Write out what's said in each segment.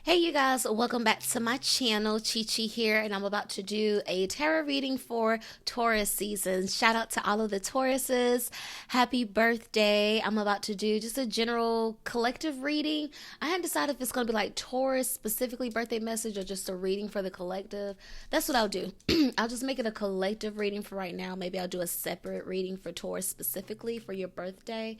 Hey you guys, welcome back to my channel. Chi Chi here, and I'm about to do a tarot reading for Taurus season. Shout out to all of the Tauruses. Happy birthday. I'm about to do just a general collective reading. I hadn't decided if it's going to be like Taurus specifically birthday message or just a reading for the collective. That's what I'll do. I'll just make it a collective reading for right now. Maybe I'll do a separate reading for Taurus specifically for your birthday.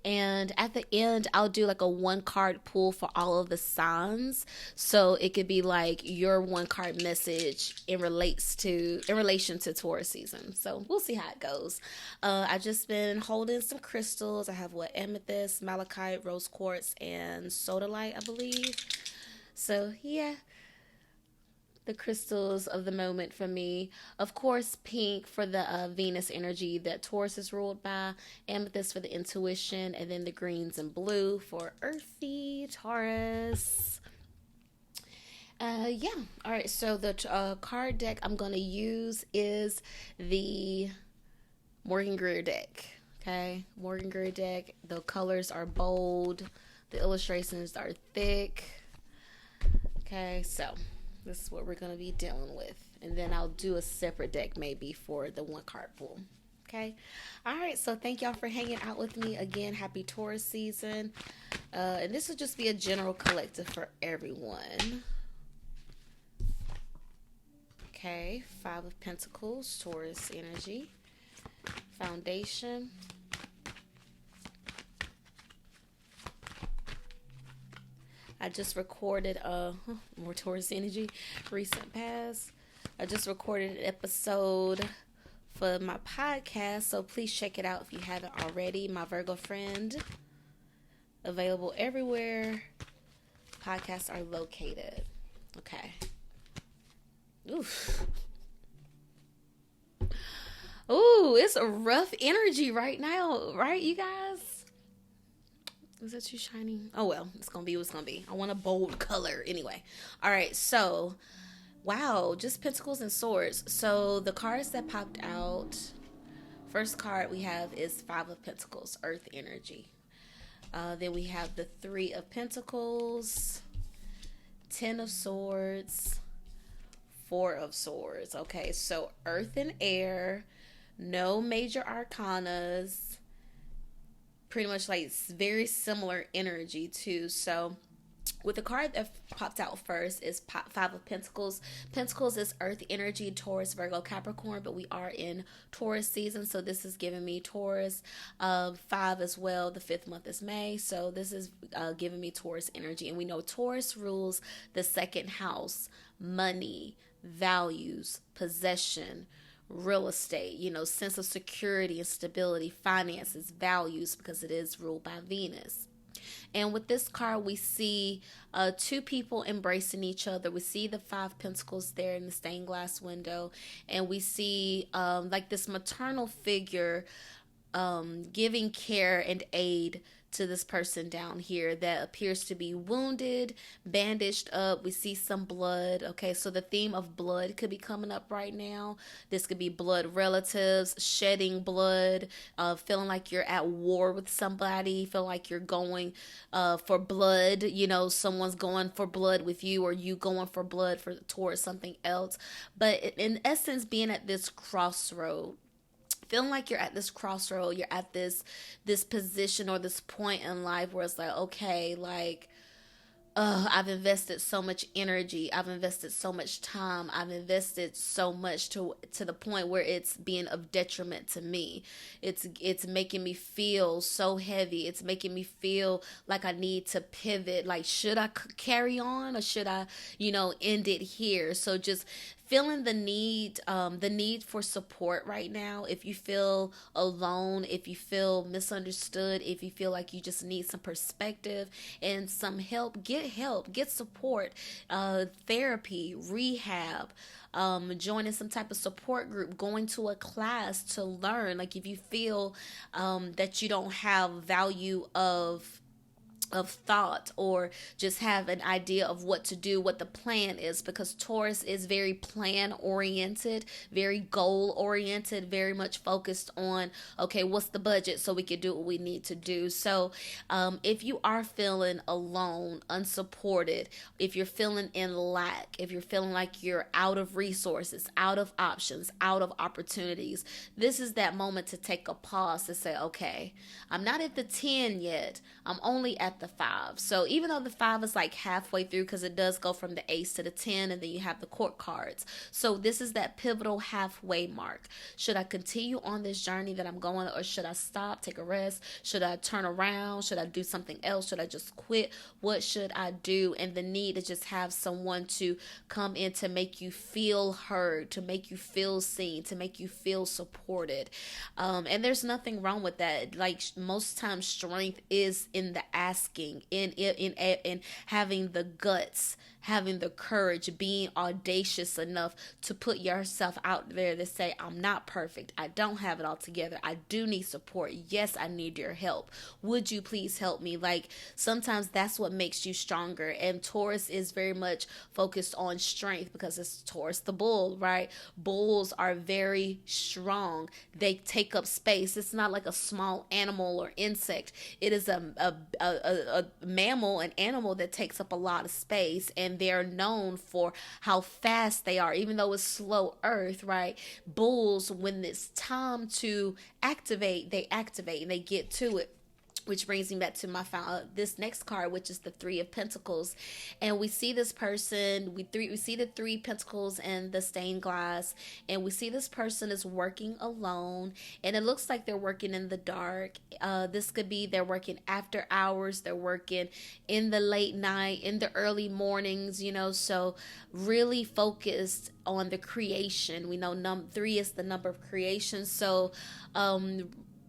And at the end, I'll do like a one card pull for all of the signs. So it could be like your one card message in relation to Taurus season. So we'll see how it goes. I just been holding some crystals. I have amethyst, malachite, rose quartz, and sodalite, I believe. So yeah, the crystals of the moment for me. Of course, pink for the Venus energy that Taurus is ruled by, amethyst for the intuition, and then the greens and blue for earthy Taurus. Yeah. All right. So the card deck I'm going to use is the Morgan Greer deck. Okay. Morgan Greer deck. The colors are bold. The illustrations are thick. Okay. So this is what we're going to be dealing with. And then I'll do a separate deck maybe for the one card pool. Okay. All right. So thank y'all for hanging out with me again. Happy Taurus season. And this will just be a general collective for everyone. Okay, Five of Pentacles, Taurus energy, foundation, I just recorded more Taurus energy, recent past. I just recorded an episode for my podcast, so please check it out if you haven't already. My Virgo Friend, available everywhere podcasts are located. Okay. Oof. Ooh, it's a rough energy right now, right, you guys? Is that too shiny? Oh, well, it's going to be what's going to be. I want a bold color anyway. All right, so, wow, just Pentacles and Swords. So, the cards that popped out, first card we have is Five of Pentacles, Earth energy. Then we have the Three of Pentacles, Ten of Swords, Four of Swords. Okay, so earth and air, no major arcanas, pretty much like very similar energy too. So with the card that popped out first is Five of Pentacles. Pentacles is earth energy, Taurus, Virgo, Capricorn, but we are in Taurus season, so this is giving me Taurus. Five as well. The fifth month is May, so this is giving me Taurus energy, and we know Taurus rules the second house, money, values, possession, real estate, sense of security and stability, finances, values, because it is ruled by Venus. And with this card, we see two people embracing each other. We see the Five Pentacles there in the stained glass window, and we see like this maternal figure giving care and aid to this person down here that appears to be wounded, bandaged up. We see some blood. Okay, so the theme of blood could be coming up right now. This could be blood relatives, shedding blood, feeling like you're at war with somebody, feel like you're going for blood. Someone's going for blood with you, or you going for blood towards something else. But in essence, being at this crossroad, feeling like you're at this crossroad, you're at this position or this point in life where it's like, okay, like, I've invested so much energy, I've invested so much time, I've invested so much to the point where it's being of detriment to me. It's making me feel so heavy. It's making me feel like I need to pivot. Like, should I carry on, or should I, end it here? So just feeling the need for support right now. If you feel alone, if you feel misunderstood, if you feel like you just need some perspective and some help, get support, therapy, rehab, joining some type of support group, going to a class to learn. Like, if you feel that you don't have value of of thought, or just have an idea of what to do, what the plan is, because Taurus is very plan oriented, very goal oriented, very much focused on, okay, what's the budget so we can do what we need to do. So if you are feeling alone, unsupported, if you're feeling in lack, if you're feeling like you're out of resources, out of options, out of opportunities, this is that moment to take a pause to say, okay, I'm not at the 10 yet, I'm only at the 5. So even though the 5 is like halfway through, because it does go from the ace to the 10, and then you have the court cards. So this is that pivotal halfway mark. Should I continue on this journey that I'm going, or should I stop, take a rest? Should I turn around? Should I do something else? Should I just quit? What should I do? And the need to just have someone to come in to make you feel heard, to make you feel seen, to make you feel supported. And there's nothing wrong with that. Like, most times strength is in the asking, in having the guts, having the courage, being audacious enough to put yourself out there to say, I'm not perfect, I don't have it all together, I do need support, yes, I need your help, would you please help me? Like, sometimes that's what makes you stronger. And Taurus is very much focused on strength, because it's Taurus the bull, right? Bulls are very strong, they take up space. It's not like a small animal or insect. It is a mammal, an animal that takes up a lot of space, and they're known for how fast they are, even though it's slow earth, right? Bulls, when it's time to activate, they activate and they get to it. Which brings me back to my this next card, which is the 3 of Pentacles. And we see this person, we see the 3 Pentacles and the stained glass, and we see this person is working alone, and it looks like they're working in the dark. This could be they're working after hours, they're working in the late night, in the early mornings, so really focused on the creation. We know 3 is the number of creation, so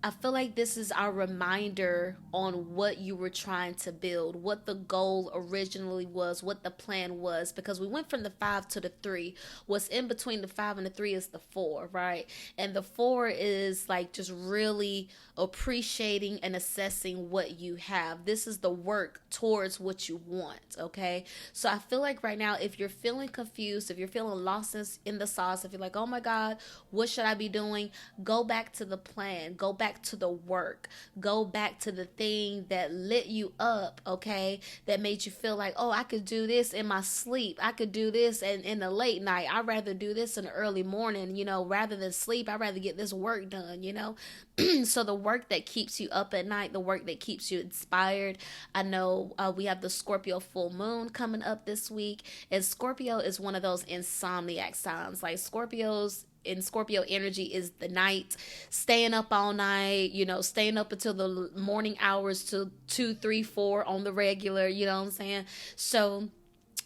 I feel like this is our reminder on what you were trying to build, what the goal originally was, what the plan was, because we went from the 5 to the 3. What's in between the 5 and the 3 is the 4, right? And the 4 is like just really appreciating and assessing what you have. This is the work towards what you want, okay? So I feel like right now, if you're feeling confused, if you're feeling lost in the sauce, if you're like, oh my God, what should I be doing? Go back to the plan, go back to the work, go back to the thing that lit you up, okay, that made you feel like, oh, I could do this in my sleep, I could do this in the late night, I'd rather do this in the early morning, rather than sleep, I'd rather get this work done, So the work that keeps you up at night, the work that keeps you inspired. I know we have the Scorpio full moon coming up this week, and Scorpio is one of those insomniac signs. Like, in Scorpio energy is the night, staying up all night, staying up until the morning hours, till 2, 3, 4 on the regular, you know what I'm saying? So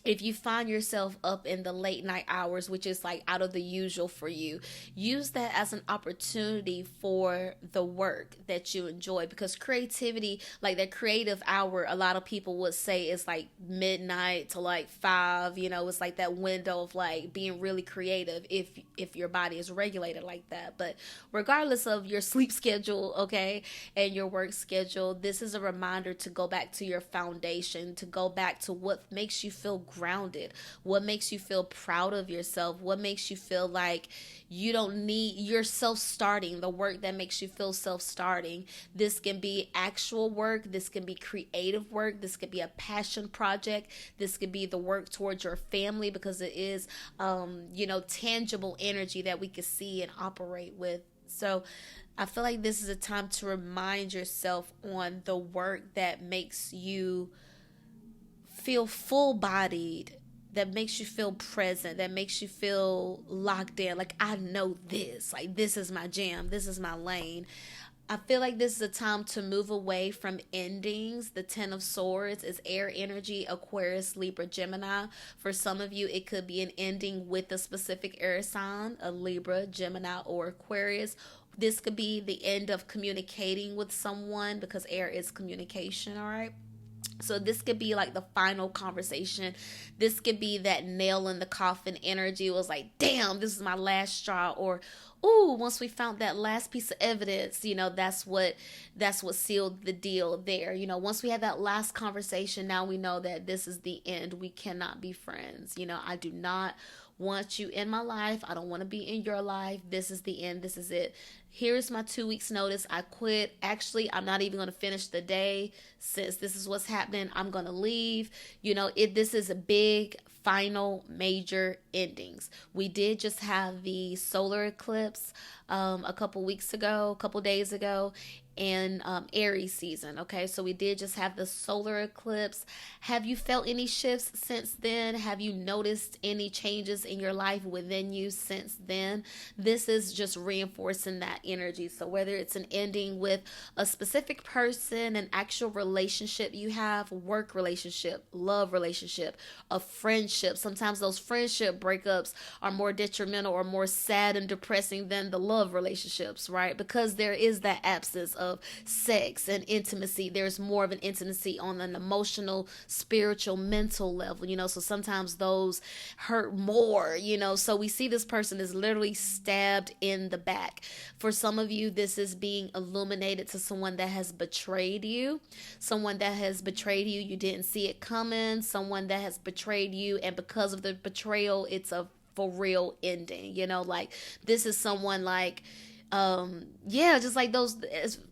if you find yourself up in the late night hours, which is like out of the usual for you, use that as an opportunity for the work that you enjoy, because creativity, like that creative hour, a lot of people would say is like midnight to like 5, it's like that window of like being really creative if your body is regulated like that. But regardless of your sleep schedule, okay, and your work schedule, this is a reminder to go back to your foundation, to go back to what makes you feel grounded, what makes you feel proud of yourself, what makes you feel like you're self-starting, the work that makes you feel self-starting. This can be actual work, this can be creative work, this could be a passion project, this could be the work towards your family, because it is tangible energy that we can see and operate with. So I feel like this is a time to remind yourself on the work that makes you feel full-bodied, that makes you feel present, that makes you feel locked in. Like, I know this. Like, this is my jam. This is my lane. I feel like this is a time to move away from endings. The 10 of Swords is air energy, Aquarius, Libra, Gemini. For some of you, it could be an ending with a specific air sign, a Libra, Gemini, or Aquarius. This could be the end of communicating with someone, because air is communication, all right? So this could be like the final conversation. This could be that nail in the coffin energy. It was like, damn, this is my last straw. Or, ooh, once we found that last piece of evidence, that's what sealed the deal there. Once we had that last conversation, now we know that this is the end. We cannot be friends. I do not want you in my life. I don't want to be in your life. This is the end. This is it. Here's my 2 weeks notice. I quit. Actually, I'm not even going to finish the day since this is what's happening. I'm going to leave. This is a big final major endings. We did just have the solar eclipse a couple days ago, in Aries season. Okay, so we did just have the solar eclipse. Have you felt any shifts since then? Have you noticed any changes in your life within you since then? This is just reinforcing that energy. So whether it's an ending with a specific person, an actual relationship you have, work relationship, love relationship, a friendship. Sometimes those friendship breakups are more detrimental or more sad and depressing than the love relationships, right? Because there is that absence of sex and intimacy. There's more of an intimacy on an emotional, spiritual, mental level, so sometimes those hurt more, so we see this person is literally stabbed in the back. For some of you, this is being illuminated to someone that has betrayed you. You didn't see it coming. Someone that has betrayed you, and because of the betrayal, it's a for real ending. Like this is someone like just like those.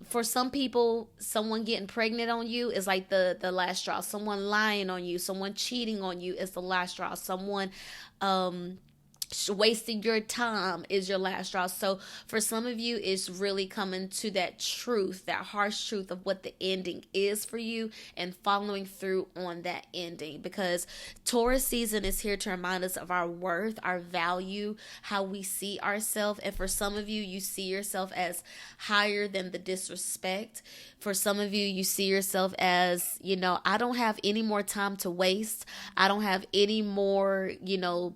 For some people, someone getting pregnant on you is like the last straw. Someone lying on you, someone cheating on you is the last straw. Someone wasting your time is your last straw. So for some of you, it's really coming to that truth, that harsh truth of what the ending is for you, and following through on that ending. Because Taurus season is here to remind us of our worth, our value, how we see ourselves. And for some of you, you see yourself as higher than the disrespect. For some of you, you see yourself as, I don't have any more time to waste. I don't have any more,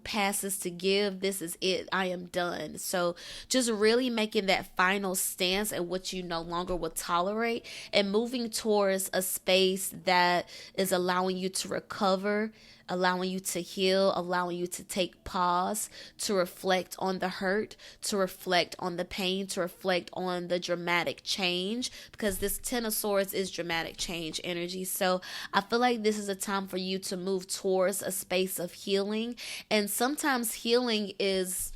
passes to give. This is it. I am done. So just really making that final stance and what you no longer will tolerate, and moving towards a space that is allowing you to recover, allowing you to heal, allowing you to take pause, to reflect on the hurt, to reflect on the pain, to reflect on the dramatic change, because this Ten of Swords is dramatic change energy. So I feel like this is a time for you to move towards a space of healing. And sometimes healing is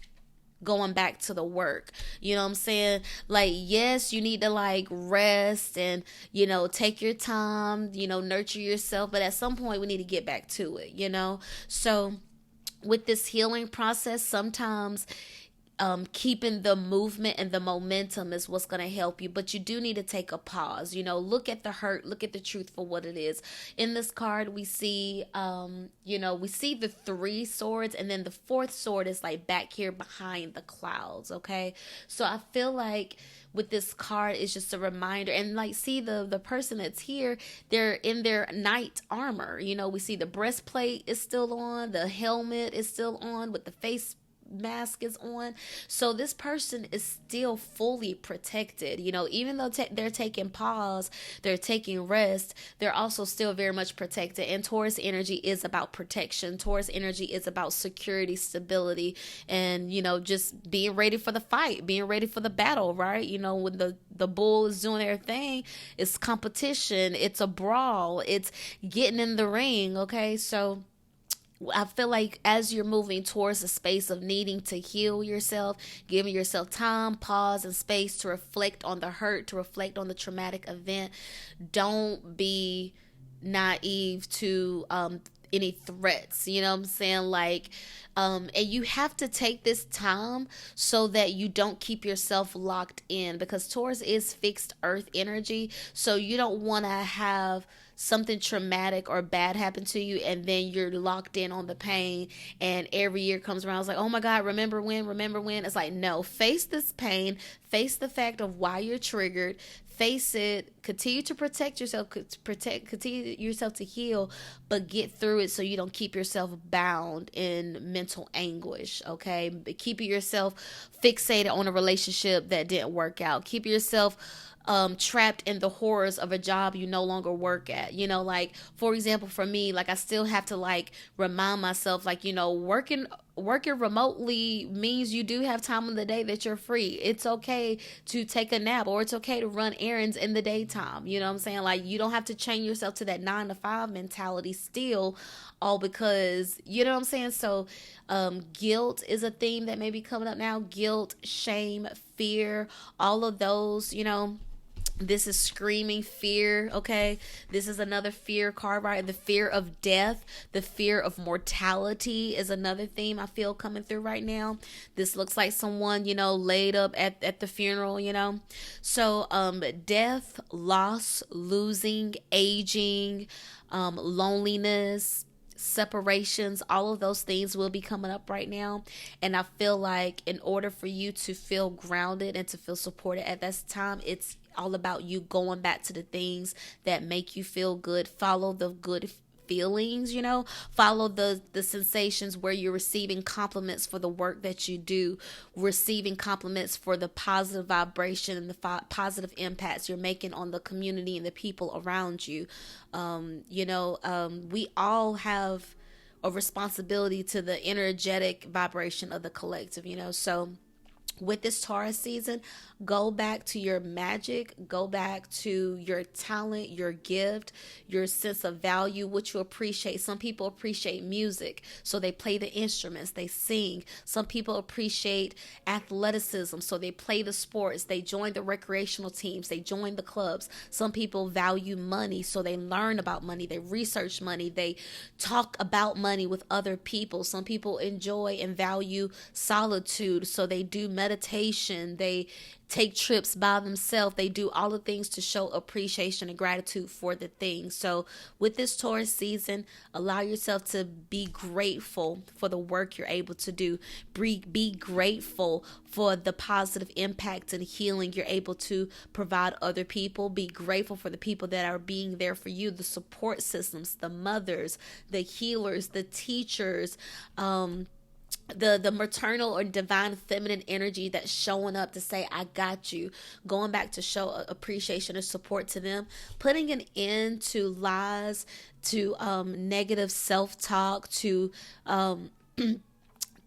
going back to the work. You know what I'm saying? Like, yes, you need to like rest and, take your time, nurture yourself. But at some point we need to get back to it, So with this healing process, sometimes keeping the movement and the momentum is what's going to help you. But you do need to take a pause, look at the hurt, look at the truth for what it is. In this card, we see, we see the 3 swords, and then the 4th sword is like back here behind the clouds. Okay. So I feel like with this card, it's just a reminder. And like, see the person that's here, they're in their knight armor. We see the breastplate is still on, the helmet is still on, with the face mask is on. So this person is still fully protected, even though they're taking pause, they're taking rest, they're also still very much protected. And Taurus energy is about protection. Taurus energy is about security, stability, and just being ready for the fight, being ready for the battle, right? When the bull is doing their thing, it's competition, it's a brawl, it's getting in the ring. Okay, so I feel like as you're moving towards a space of needing to heal yourself, giving yourself time, pause, and space to reflect on the hurt, to reflect on the traumatic event, don't be naive to any threats. You know what I'm saying? Like, and you have to take this time so that you don't keep yourself locked in, because Taurus is fixed earth energy. So you don't want to have something traumatic or bad happen to you and then you're locked in on the pain, and every year comes around, it's like, oh my God, remember when? It's like, no, face this pain, face the fact of why you're triggered, face it, continue to protect yourself, continue yourself to heal, but get through it so you don't keep yourself bound in mental anguish. Okay, keep yourself fixated on a relationship that didn't work out, keep yourself trapped in the horrors of a job you no longer work at. Like, for example, for me, like, I still have to like remind myself, like, working remotely means you do have time in the day that you're free. It's okay to take a nap, or it's okay to run errands in the daytime. You know what I'm saying? Like, you don't have to chain yourself to that 9 to 5 mentality still, all because, you know what I'm saying? So guilt is a theme that may be coming up now. Guilt, shame, fear, all of those, this is screaming fear, okay? This is another fear card, right? The fear of death, the fear of mortality is another theme I feel coming through right now. This looks like someone, laid up at the funeral, So death, loss, losing, aging, loneliness, separations, all of those things will be coming up right now. And I feel like in order for you to feel grounded and to feel supported at this time, it's all about you going back to the things that make you feel good. Follow the good feelings, follow the sensations where you're receiving compliments for the work that you do, receiving compliments for the positive vibration and the positive impacts you're making on the community and the people around you. We all have a responsibility to the energetic vibration of the collective, so with this Taurus season, go back to your magic, go back to your talent, your gift, your sense of value, what you appreciate. Some people appreciate music, so they play the instruments, they sing. Some people appreciate athleticism, so they play the sports, they join the recreational teams, they join the clubs. Some people value money, so they learn about money, they research money, they talk about money with other people. Some people enjoy and value solitude, so they do meditation, they take trips by themselves, they do all the things to show appreciation and gratitude for the things. So with this Taurus season, allow yourself to be grateful for the work you're able to do. Be grateful for the positive impact and healing you're able to provide other people. Be grateful for the people that are being there for you, the support systems, the mothers, the healers, the teachers, the maternal or divine feminine energy that's showing up to say, I got you, going back to show appreciation and support to them, putting an end to lies, to negative self-talk, to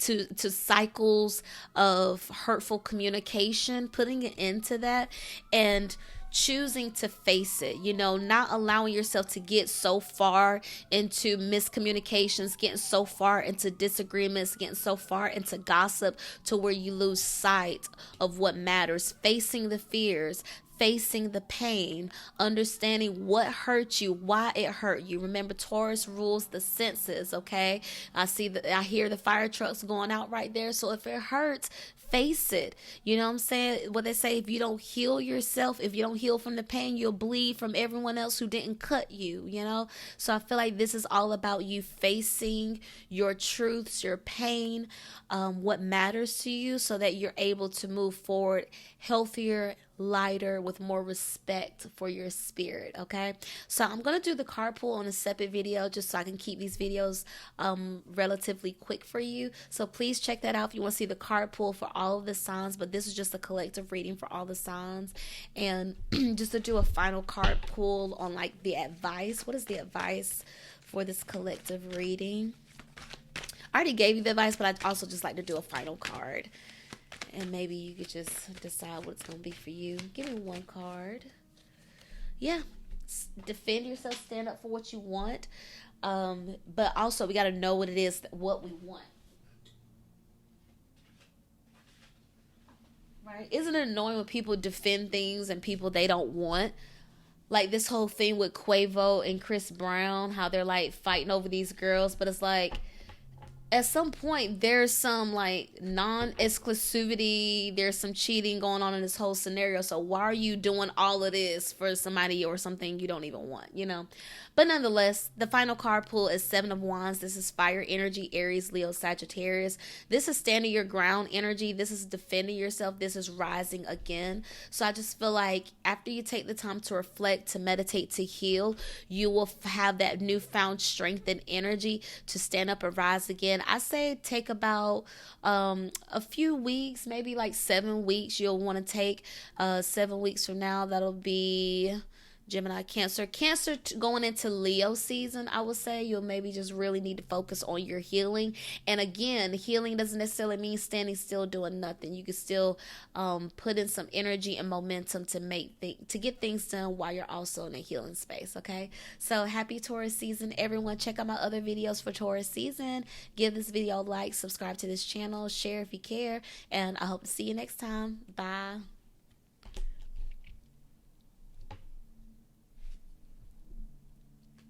to cycles of hurtful communication, putting an end to that and choosing to face it, not allowing yourself to get so far into miscommunications, getting so far into disagreements, getting so far into gossip to where you lose sight of what matters, facing the fears, facing the pain, understanding what hurt you, why it hurt you. Remember, Taurus rules the senses, okay? I hear the fire trucks going out right there. So if it hurts, face it. You know what I'm saying? What they say, if you don't heal yourself, if you don't heal from the pain, you'll bleed from everyone else who didn't cut you, So I feel like this is all about you facing your truths, your pain, what matters to you, so that you're able to move forward healthier, lighter, with more respect for your spirit. Okay, so I'm gonna do the card pull on a separate video just so I can keep these videos relatively quick for you. So please check that out if you want to see the card pull for all of the signs, but this is just a collective reading for all the signs. And just to do a final card pull on like the advice, what is the advice for this collective reading? I already gave you the advice, but I'd also just like to do a final card. And maybe you could just decide what it's going to be for you. Give me one card. Yeah. Defend yourself. Stand up for what you want. But also, we got to know what it is, what we want. Right? Isn't it annoying when people defend things and people they don't want? Like this whole thing with Quavo and Chris Brown, how they're like fighting over these girls. But it's like, at some point, there's some like non-exclusivity, there's some cheating going on in this whole scenario. So why are you doing all of this for somebody or something you don't even want, But nonetheless, the final card pull is 7 of Wands. This is fire energy, Aries, Leo, Sagittarius. This is standing your ground energy. This is defending yourself. This is rising again. So I just feel like after you take the time to reflect, to meditate, to heal, you will have that newfound strength and energy to stand up and rise again. again, I say take about a few weeks, maybe like 7 weeks. You'll want to take 7 weeks from now. That'll be Gemini, Cancer. Going into Leo season, I would say you'll maybe just really need to focus on your healing. And again, healing doesn't necessarily mean standing still doing nothing. You can still put in some energy and momentum to get things done while you're also in a healing space. Okay, so happy Taurus season, everyone. Check out my other videos for Taurus season. Give this video a like, subscribe to this channel, share if you care, and I hope to see you next time. Bye.